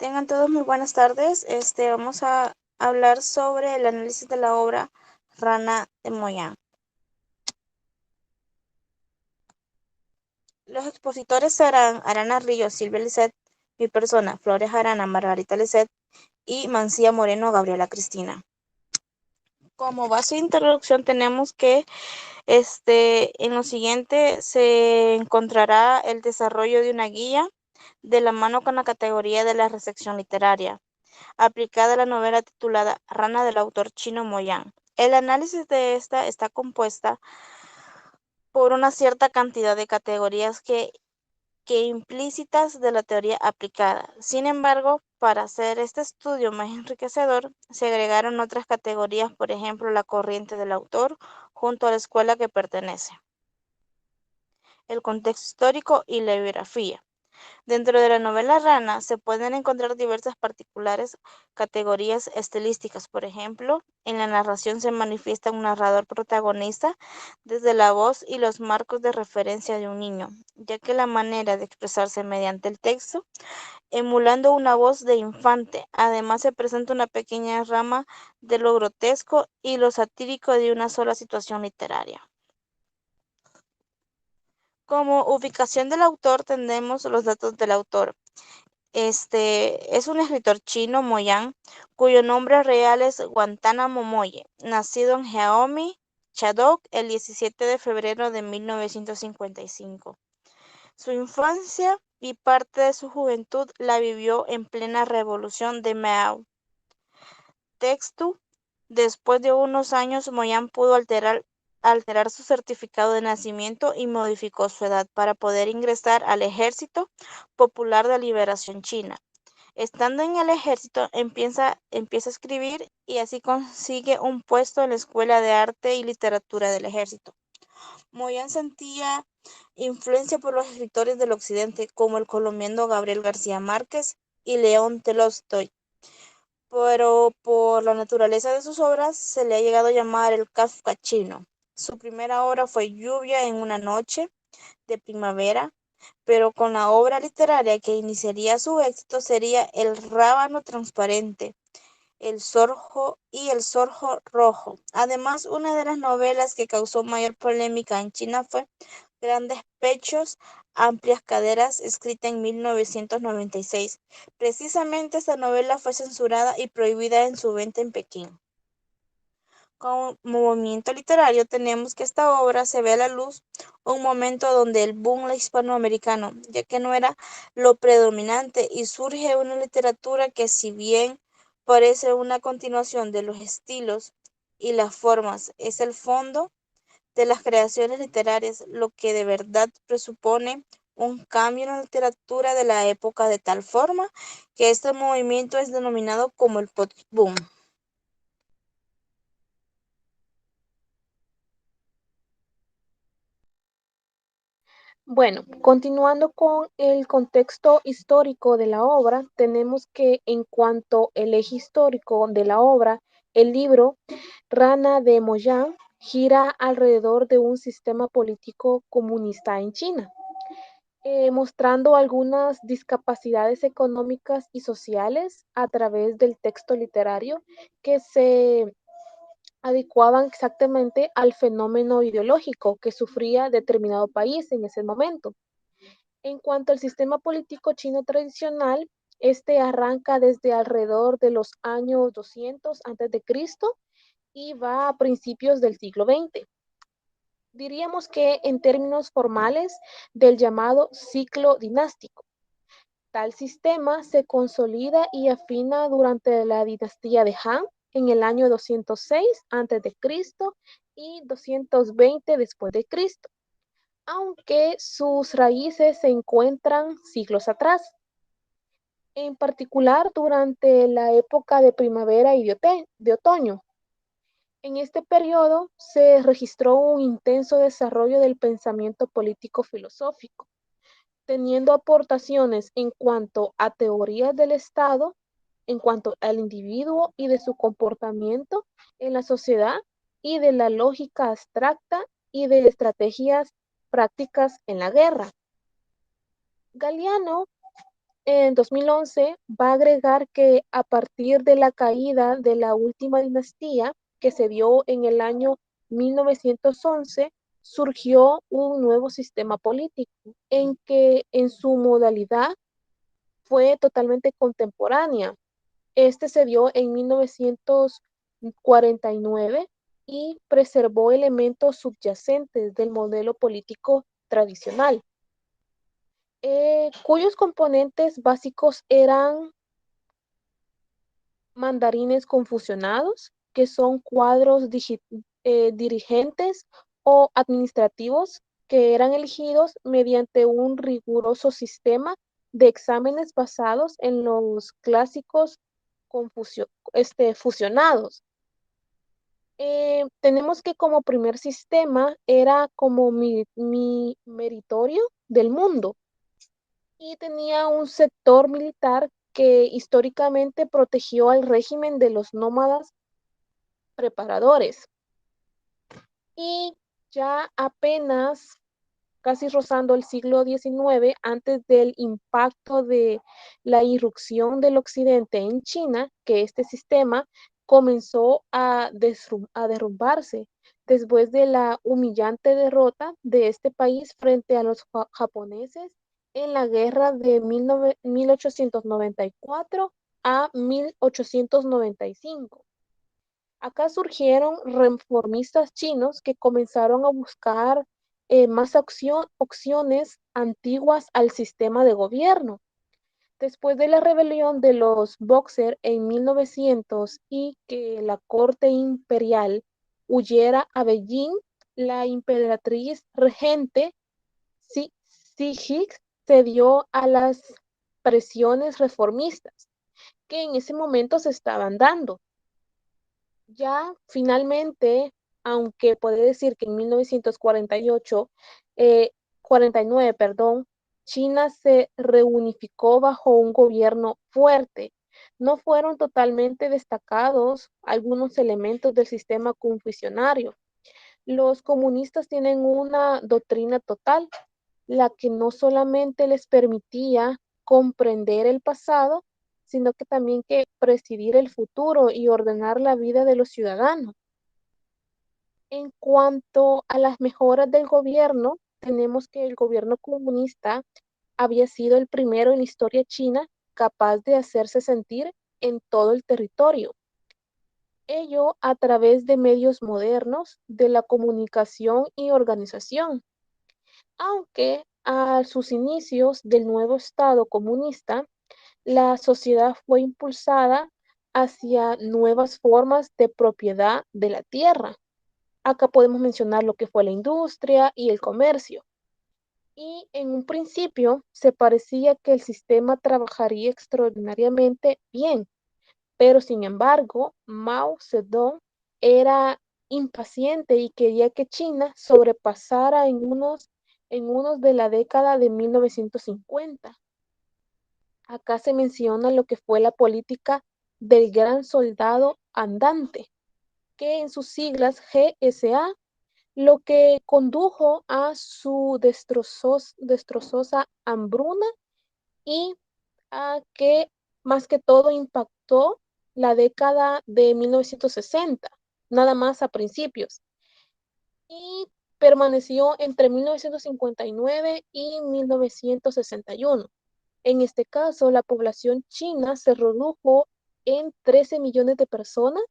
Tengan todos muy buenas tardes. Vamos a hablar sobre el análisis de la obra Rana de Moyán. Los expositores serán Arana Ríos, Silvia Lisset, mi persona, Flores Arana, Margarita Lisset y Mancía Moreno, Gabriela Cristina. Como base de introducción tenemos que en lo siguiente se encontrará el desarrollo de una guía de la mano con la categoría de la recepción literaria, aplicada a la novela titulada Rana del autor chino Moyán. El análisis de esta está compuesta por una cierta cantidad de categorías que implícitas de la teoría aplicada. Sin embargo, para hacer este estudio más enriquecedor, se agregaron otras categorías, por ejemplo, la corriente del autor junto a la escuela que pertenece, el contexto histórico y la biografía. Dentro de la novela Rana se pueden encontrar diversas particulares categorías estilísticas. Por ejemplo, en la narración se manifiesta un narrador protagonista desde la voz y los marcos de referencia de un niño, ya que la manera de expresarse mediante el texto, emulando una voz de infante. Además se presenta una pequeña rama de lo grotesco y lo satírico de una sola situación literaria. Como ubicación del autor tenemos los datos del autor. Es un escritor chino, Moyán, cuyo nombre real es Guantánamo Moye, nacido en Heomi, Chadok, el 17 de febrero de 1955. Su infancia y parte de su juventud la vivió en plena revolución de Mao Textu. Después de unos años, Moyán pudo alterar su certificado de nacimiento y modificó su edad para poder ingresar al Ejército Popular de Liberación China. Estando en el ejército, empieza a escribir y así consigue un puesto en la Escuela de Arte y Literatura del Ejército. Moyán sentía influencia por los escritores del occidente como el colombiano Gabriel García Márquez y León Tolstói, pero por la naturaleza de sus obras se le ha llegado a llamar el Kafka chino. Su primera obra fue Lluvia en una noche de primavera, pero con la obra literaria que iniciaría su éxito sería El rábano transparente, El sorjo y El sorjo rojo. Además, una de las novelas que causó mayor polémica en China fue Grandes pechos, amplias caderas, escrita en 1996. Precisamente esta novela fue censurada y prohibida en su venta en Pekín. Como movimiento literario tenemos que esta obra se ve a la luz un momento donde el boom hispanoamericano, ya que no era lo predominante, y surge una literatura que, si bien parece una continuación de los estilos y las formas, es el fondo de las creaciones literarias, lo que de verdad presupone un cambio en la literatura de la época, de tal forma que este movimiento es denominado como el post-boom. Bueno, continuando con el contexto histórico de la obra, tenemos que en cuanto al eje histórico de la obra, el libro Rana de Moyán gira alrededor de un sistema político comunista en China, mostrando algunas discapacidades económicas y sociales a través del texto literario que se adecuaban exactamente al fenómeno ideológico que sufría determinado país en ese momento. En cuanto al sistema político chino tradicional, este arranca desde alrededor de los años 200 a.C. y va a principios del siglo XX. Diríamos que en términos formales del llamado ciclo dinástico. Tal sistema se consolida y afina durante la dinastía de Han en el año 206 a.C. y 220 después de Cristo, aunque sus raíces se encuentran siglos atrás, en particular durante la época de primavera y de otoño. En este periodo se registró un intenso desarrollo del pensamiento político filosófico, teniendo aportaciones en cuanto a teorías del Estado, en cuanto al individuo y de su comportamiento en la sociedad y de la lógica abstracta y de estrategias prácticas en la guerra. Galiano en 2011 va a agregar que a partir de la caída de la última dinastía que se dio en el año 1911, surgió un nuevo sistema político en que en su modalidad fue totalmente contemporánea. Este se dio en 1949 y preservó elementos subyacentes del modelo político tradicional, cuyos componentes básicos eran mandarines confusionados, que son cuadros dirigentes o administrativos que eran elegidos mediante un riguroso sistema de exámenes basados en los clásicos fusionados. Tenemos que como primer sistema era como mi meritorio del mundo y tenía un sector militar que históricamente protegió al régimen de los nómadas preparadores. Y ya apenas casi rozando el siglo XIX, antes del impacto de la irrupción del occidente en China, que este sistema comenzó a derrumbarse después de la humillante derrota de este país frente a los japoneses en la guerra de 1894 a 1895. Acá surgieron reformistas chinos que comenzaron a buscar más opciones antiguas al sistema de gobierno. Después de la rebelión de los Boxer en 1900 y que la corte imperial huyera a Beijing, la imperatriz regente Cixi cedió a las presiones reformistas que en ese momento se estaban dando. Ya finalmente, aunque puede decir que en 1948, 49, perdón, China se reunificó bajo un gobierno fuerte. No fueron totalmente destacados algunos elementos del sistema confucionario. Los comunistas tienen una doctrina total, la que no solamente les permitía comprender el pasado, sino que también que presidir el futuro y ordenar la vida de los ciudadanos. En cuanto a las mejoras del gobierno, tenemos que el gobierno comunista había sido el primero en la historia china capaz de hacerse sentir en todo el territorio. Ello a través de medios modernos de la comunicación y organización. Aunque a sus inicios del nuevo Estado comunista, la sociedad fue impulsada hacia nuevas formas de propiedad de la tierra. Acá podemos mencionar lo que fue la industria y el comercio. Y en un principio se parecía que el sistema trabajaría extraordinariamente bien, pero sin embargo, Mao Zedong era impaciente y quería que China sobrepasara en unos de la década de 1950. Acá se menciona lo que fue la política del gran soldado andante, que en sus siglas GSA, lo que condujo a su destrozosa hambruna y a que más que todo impactó la década de 1960, nada más a principios, y permaneció entre 1959 y 1961. En este caso, la población china se redujo en 13 millones de personas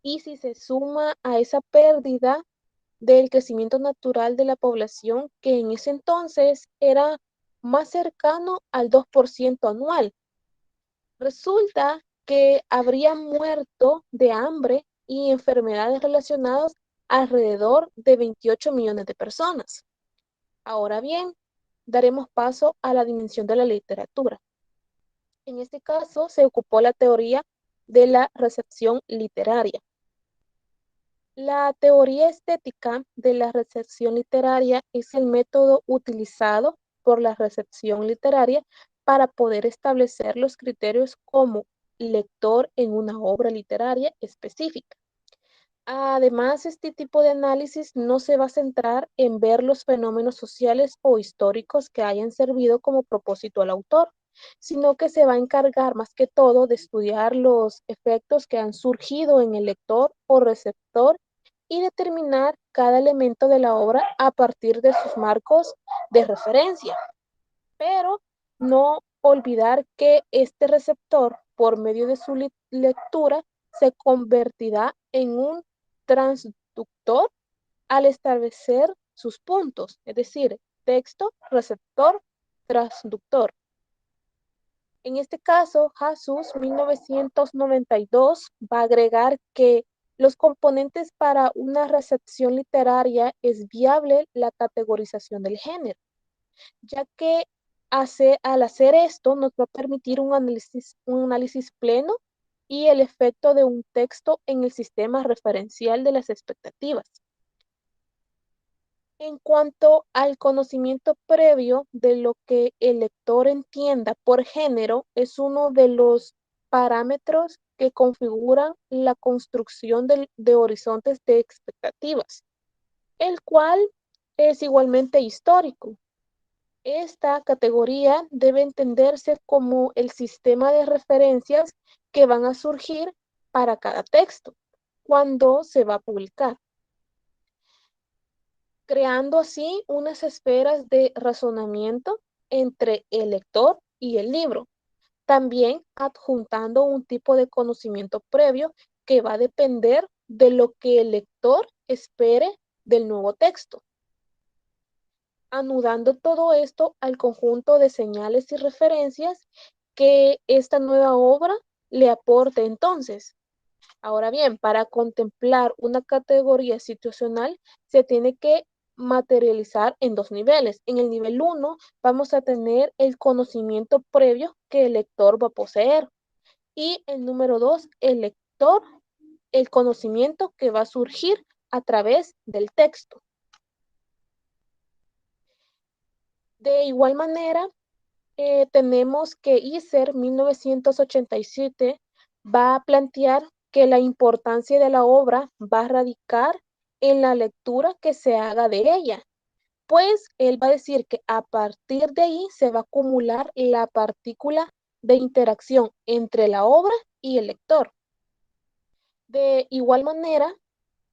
y si se suma a esa pérdida del crecimiento natural de la población, que en ese entonces era más cercano al 2% anual, resulta que habría muerto de hambre y enfermedades relacionadas alrededor de 28 millones de personas. Ahora bien, daremos paso a la dimensión de la literatura. En este caso, se ocupó la teoría de la recepción literaria. La teoría estética de la recepción literaria es el método utilizado por la recepción literaria para poder establecer los criterios como lector en una obra literaria específica. Además, este tipo de análisis no se va a centrar en ver los fenómenos sociales o históricos que hayan servido como propósito al autor, sino que se va a encargar más que todo de estudiar los efectos que han surgido en el lector o receptor y determinar cada elemento de la obra a partir de sus marcos de referencia. Pero no olvidar que este receptor, por medio de su lectura, se convertirá en un transductor al establecer sus puntos, es decir, texto, receptor, transductor. En este caso, Jesús 1992 va a agregar que los componentes para una recepción literaria es viable la categorización del género, ya que al hacer esto nos va a permitir un análisis pleno y el efecto de un texto en el sistema referencial de las expectativas. En cuanto al conocimiento previo de lo que el lector entienda por género, es uno de los parámetros que configuran la construcción de horizontes de expectativas, el cual es igualmente histórico. Esta categoría debe entenderse como el sistema de referencias que van a surgir para cada texto cuando se va a publicar, creando así unas esferas de razonamiento entre el lector y el libro, también adjuntando un tipo de conocimiento previo que va a depender de lo que el lector espere del nuevo texto, anudando todo esto al conjunto de señales y referencias que esta nueva obra le aporte entonces. Ahora bien, para contemplar una categoría situacional se tiene que materializar en dos niveles. En el nivel 1 vamos a tener el conocimiento previo que el lector va a poseer y el número 2, el lector, el conocimiento que va a surgir a través del texto. De igual manera, tenemos que ICER 1987 va a plantear que la importancia de la obra va a radicar en la lectura que se haga de ella, pues él va a decir que a partir de ahí se va a acumular la partícula de interacción entre la obra y el lector. De igual manera,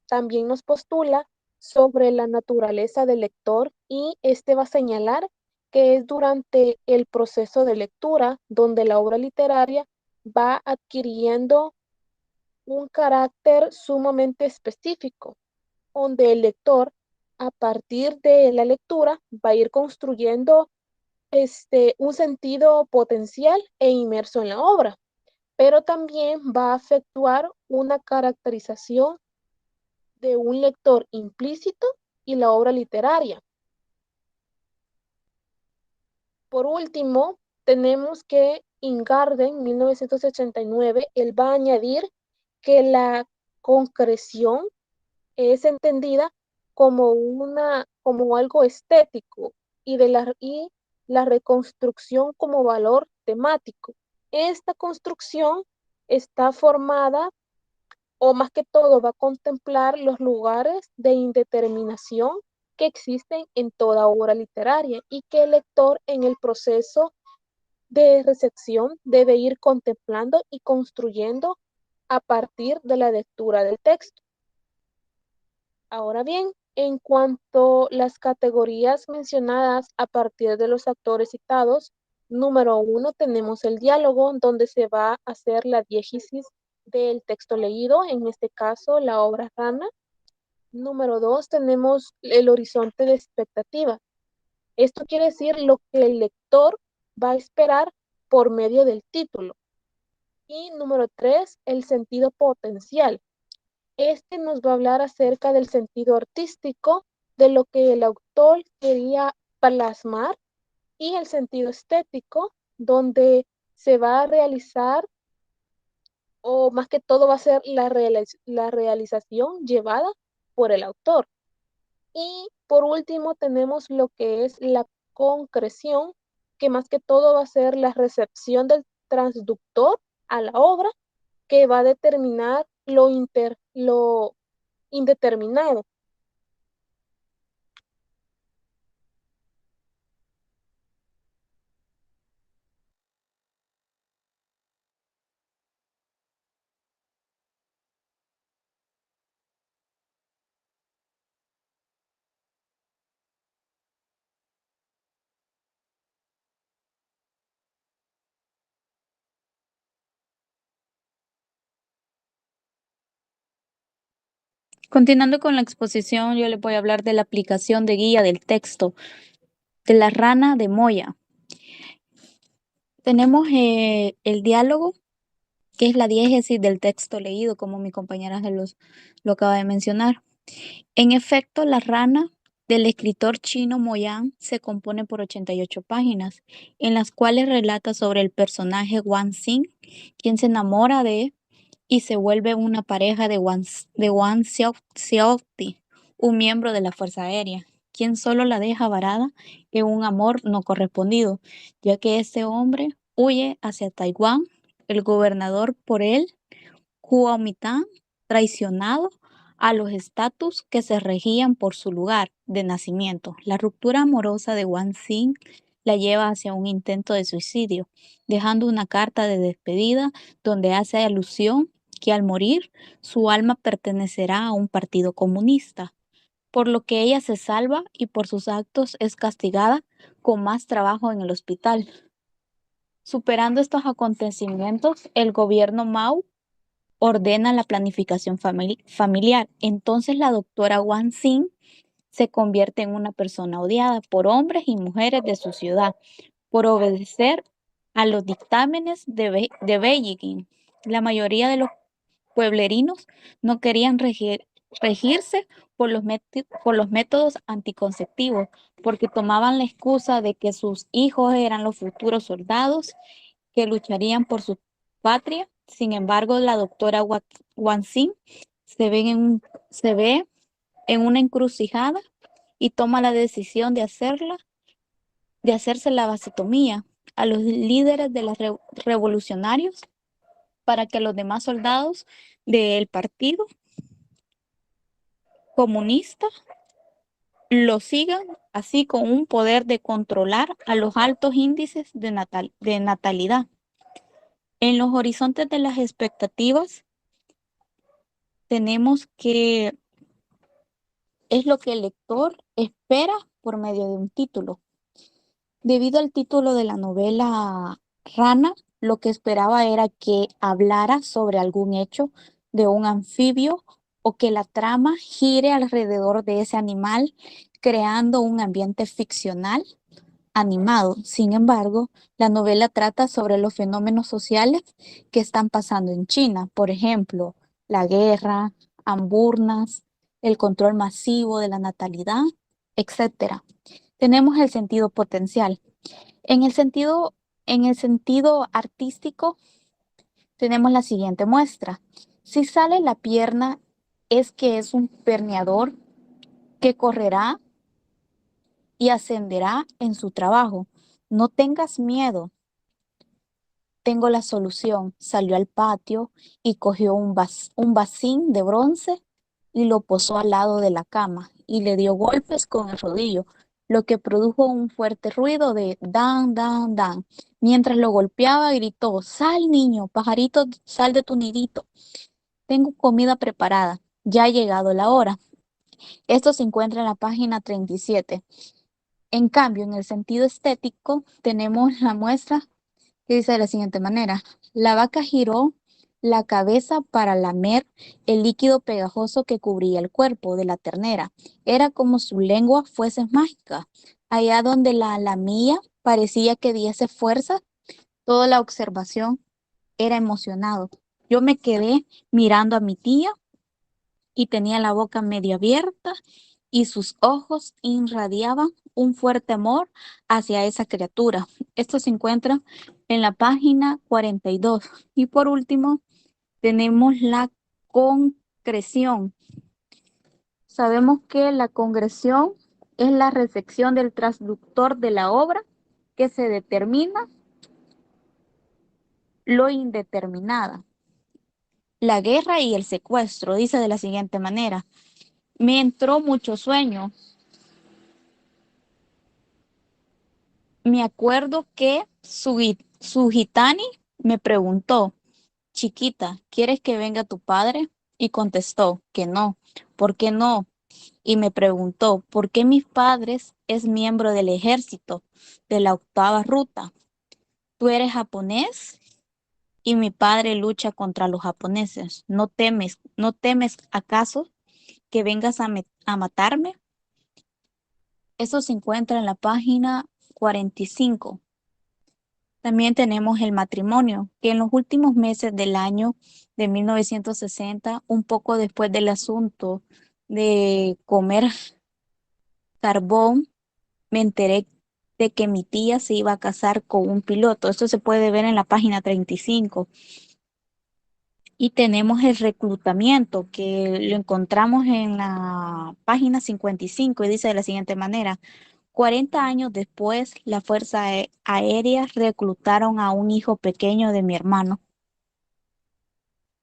también nos postula sobre la naturaleza del lector y este va a señalar que es durante el proceso de lectura donde la obra literaria va adquiriendo un carácter sumamente específico, donde el lector a partir de la lectura va a ir construyendo un sentido potencial e inmerso en la obra, pero también va a efectuar una caracterización de un lector implícito y la obra literaria. Por último, tenemos que Ingarden, 1989, él va a añadir que la concreción es entendida como algo estético y la reconstrucción como valor temático. Esta construcción está formada o más que todo va a contemplar los lugares de indeterminación que existen en toda obra literaria y que el lector en el proceso de recepción debe ir contemplando y construyendo a partir de la lectura del texto. Ahora bien, en cuanto a las categorías mencionadas a partir de los actores citados, número 1 tenemos el diálogo, donde se va a hacer la diégesis del texto leído, en este caso la obra Rana. Número 2 tenemos el horizonte de expectativa. Esto quiere decir lo que el lector va a esperar por medio del título. Y número 3, el sentido potencial. Este nos va a hablar acerca del sentido artístico, de lo que el autor quería plasmar, y el sentido estético, donde se va a realizar, o más que todo va a ser la realización llevada por el autor. Y por último tenemos lo que es la concreción, que más que todo va a ser la recepción del transductor a la obra, que va a determinar lo indeterminado. Continuando con la exposición, yo les voy a hablar de la aplicación de guía del texto de la rana de Moya. Tenemos el diálogo, que es la diégesis del texto leído, como mi compañera lo acaba de mencionar. En efecto, la rana del escritor chino Moyan se compone por 88 páginas, en las cuales relata sobre el personaje Wang Xing, quien se enamora de y se vuelve una pareja de Wang Xiaoti, un miembro de la Fuerza Aérea, quien solo la deja varada en un amor no correspondido, ya que este hombre huye hacia Taiwán. El gobernador por él, Kuomintang, traicionado a los estatus que se regían por su lugar de nacimiento. La ruptura amorosa de Wang Xing la lleva hacia un intento de suicidio, dejando una carta de despedida donde hace alusión que al morir su alma pertenecerá a un partido comunista, por lo que ella se salva y por sus actos es castigada con más trabajo en el hospital. Superando estos acontecimientos, el gobierno Mao ordena la planificación familiar. Entonces la doctora Wang Xing se convierte en una persona odiada por hombres y mujeres de su ciudad por obedecer a los dictámenes de Beijing. La mayoría de los pueblerinos no querían regirse por los métodos anticonceptivos porque tomaban la excusa de que sus hijos eran los futuros soldados que lucharían por su patria. Sin embargo, la doctora Wang Xing se ve en una encrucijada y toma la decisión de hacerse la vasectomía a los líderes de los revolucionarios para que los demás soldados del partido comunista lo sigan, así con un poder de controlar a los altos índices de natalidad. En los horizontes de las expectativas tenemos que es lo que el lector espera por medio de un título. Debido al título de la novela Rana, lo que esperaba era que hablara sobre algún hecho de un anfibio o que la trama gire alrededor de ese animal, creando un ambiente ficcional animado. Sin embargo, la novela trata sobre los fenómenos sociales que están pasando en China, por ejemplo, la guerra, hamburnas, el control masivo de la natalidad, etcétera. Tenemos el sentido potencial. En el sentido, en el sentido artístico, tenemos la siguiente muestra. Si sale la pierna, es que es un perneador que correrá y ascenderá en su trabajo. No tengas miedo. Tengo la solución. Salió al patio y cogió un vasín de bronce y lo posó al lado de la cama y le dio golpes con el rodillo, lo que produjo un fuerte ruido de dan, dan, dan. Mientras lo golpeaba, gritó, sal niño, pajarito, sal de tu nidito. Tengo comida preparada. Ya ha llegado la hora. Esto se encuentra en la página 37. En cambio, en el sentido estético, tenemos la muestra que dice de la siguiente manera. La vaca giró la cabeza para lamer el líquido pegajoso que cubría el cuerpo de la ternera. Era como su lengua fuese mágica. Allá donde la lamía parecía que diese fuerza, toda la observación era emocionado. Yo me quedé mirando a mi tía y tenía la boca medio abierta y sus ojos irradiaban un fuerte amor hacia esa criatura. Esto se encuentra en la página 42. Y por último, tenemos la concreción. Sabemos que la concreción es la recepción del transductor de la obra que se determina lo indeterminada. La guerra y el secuestro, dice de la siguiente manera. Me entró mucho sueño. Me acuerdo que su gitani me preguntó, chiquita, ¿quieres que venga tu padre? Y contestó que no. ¿Por qué no? Y me preguntó, ¿por qué mis padres es miembro del ejército de la octava ruta? ¿Tú eres japonés? Y mi padre lucha contra los japoneses. ¿No temes acaso que vengas a matarme. Eso se encuentra en la página 45. También tenemos el matrimonio, que en los últimos meses del año de 1960, un poco después del asunto de comer carbón, me enteré de que mi tía se iba a casar con un piloto. Esto se puede ver en la página 35. Y tenemos el reclutamiento, que lo encontramos en la página 55 y dice de la siguiente manera: 40 años después, la Fuerza Aérea reclutaron a un hijo pequeño de mi hermano.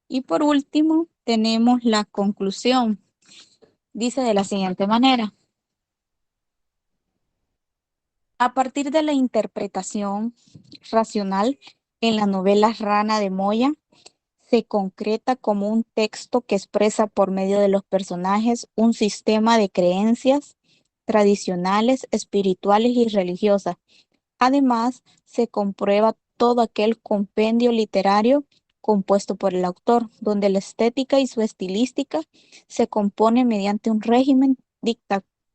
Y por último, tenemos la conclusión. Dice de la siguiente manera: a partir de la interpretación racional en la novela Rana de Moya, se concreta como un texto que expresa por medio de los personajes un sistema de creencias tradicionales, espirituales y religiosas. Además, se comprueba todo aquel compendio literario compuesto por el autor, donde la estética y su estilística se compone mediante un régimen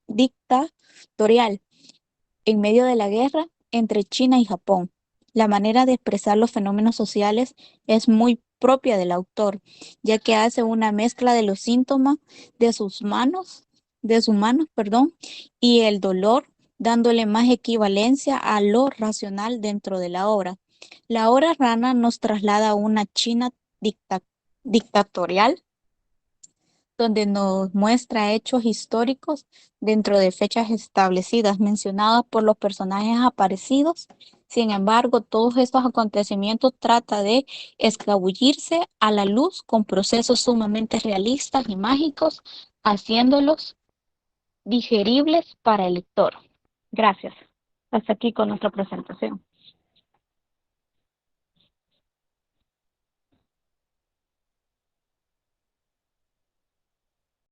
dictatorial en medio de la guerra entre China y Japón. La manera de expresar los fenómenos sociales es muy propia del autor, ya que hace una mezcla de los síntomas de sus manos, perdón, y el dolor, dándole más equivalencia a lo racional dentro de la obra. La obra Rana nos traslada a una China dictatorial, donde nos muestra hechos históricos dentro de fechas establecidas mencionadas por los personajes aparecidos. Sin embargo, todos estos acontecimientos trata de escabullirse a la luz con procesos sumamente realistas y mágicos, haciéndolos digeribles para el lector. Gracias. Hasta aquí con nuestra presentación.